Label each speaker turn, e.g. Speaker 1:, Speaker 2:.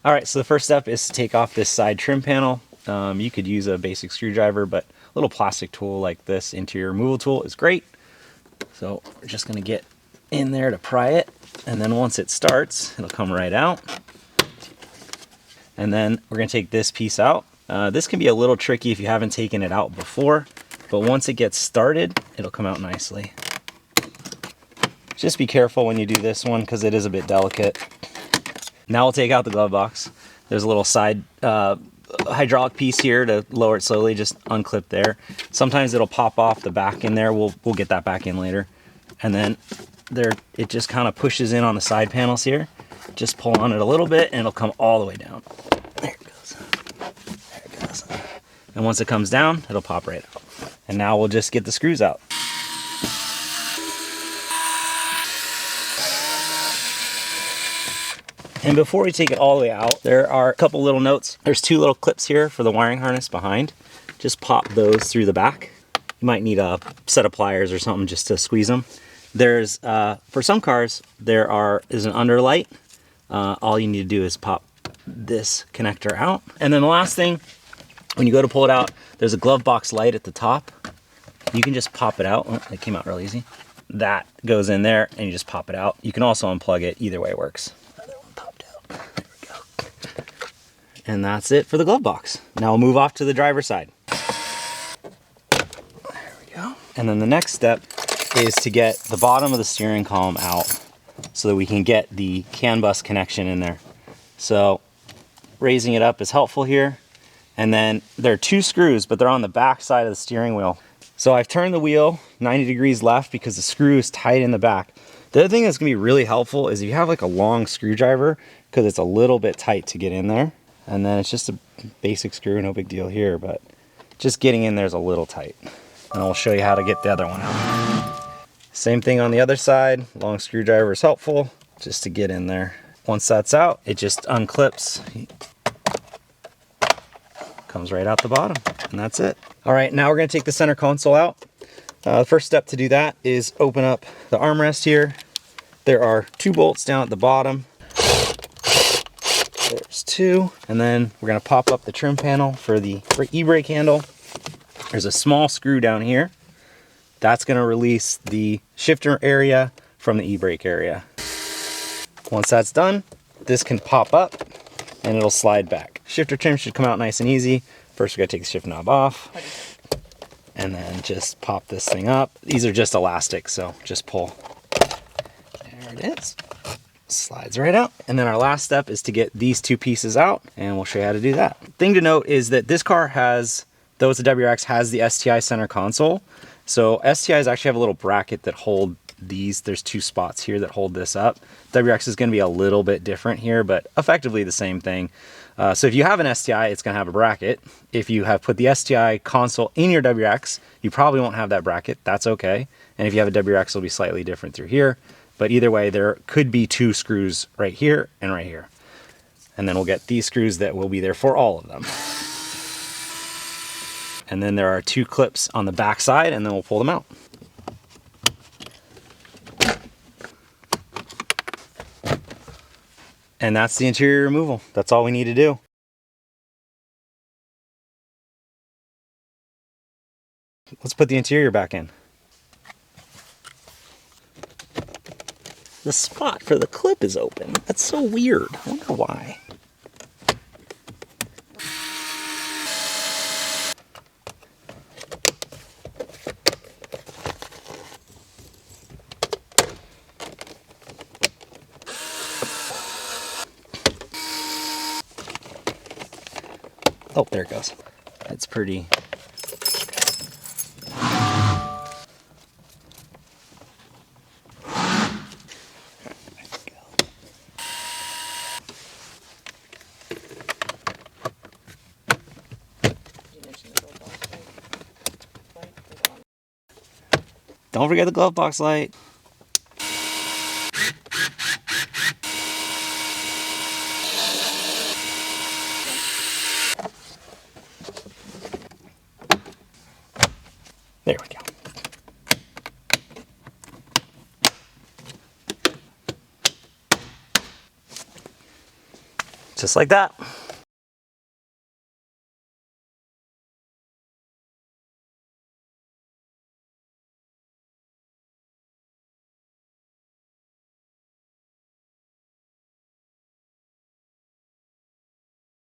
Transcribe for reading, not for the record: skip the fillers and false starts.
Speaker 1: All right, so the first step is to take off this side trim panel. You could use a basic screwdriver, but a little plastic tool like this interior removal tool is great. So we're just gonna get in there to pry it, and then once it starts, it'll come right out. And then we're gonna take this piece out. This can be a little tricky if you haven't taken it out before, but once it gets started, it'll come out nicely. Just be careful when you do this one because it is a bit delicate. Now we'll take out the glove box. There's a little side hydraulic piece here to lower it slowly, just unclip there. Sometimes it'll pop off the back in there. We'll get that back in later. And then there, it just kind of pushes in on the side panels here. Just pull on it a little bit and it'll come all the way down. There it goes. There it goes. And once it comes down, it'll pop right out. And now we'll just get the screws out. And before we take it all the way out, there are a couple little notes. There's two little clips here for the wiring harness behind. Just pop those through the back. You might need a set of pliers or something just to squeeze them. There's, for some cars, is an underlight. All you need to do is pop this connector out. And then the last thing, when you go to pull it out, there's a glove box light at the top. You can just pop it out. Oh, it came out real easy. That goes in there and you just pop it out. You can also unplug it. Either way works. Another one popped out. There we go. And that's it for the glove box. Now we'll move off to the driver's side. There we go. And then the next step is to get the bottom of the steering column out so that we can get the CAN bus connection in there. So raising it up is helpful here. And then there are two screws, but they're on the back side of the steering wheel. So I've turned the wheel 90 degrees left because the screw is tight in the back. The other thing that's gonna be really helpful is if you have like a long screwdriver, because it's a little bit tight to get in there. And then it's just a basic screw, no big deal here, but just getting in there is a little tight. And I'll show you how to get the other one out. Same thing on the other side. Long screwdriver is helpful just to get in there. Once that's out, it just unclips. Comes right out the bottom, and that's it. All right, now we're gonna take the center console out. The first step to do that is open up the armrest here. There are two bolts down at the bottom. There's two, and then we're gonna pop up the trim panel for the e-brake handle. There's a small screw down here. That's gonna release the shifter area from the e-brake area. Once that's done, this can pop up and it'll slide back. Shifter trim should come out nice and easy. First, we gotta take the shift knob off and then just pop this thing up. These are just elastic, so just pull. There it is. Slides right out. And then our last step is to get these two pieces out, and we'll show you how to do that. Thing to note is that this car has, though it's a WRX, has the STi center console. So STIs actually have a little bracket that hold these. There's two spots here that hold this up. WRX is gonna be a little bit different here, but effectively the same thing. So if you have an STI, it's gonna have a bracket. If you have put the STI console in your WRX, you probably won't have that bracket. That's okay. And if you have a WRX, it'll be slightly different through here. But either way, there could be two screws right here and right here. And then we'll get these screws that will be there for all of them. And then there are two clips on the back side, and then we'll pull them out. And that's the interior removal. That's all we need to do. Let's put the interior back in. The spot for the clip is open. That's so weird. I wonder why. Oh, there it goes. That's pretty. Don't forget the glove box light. There we go. Just like that.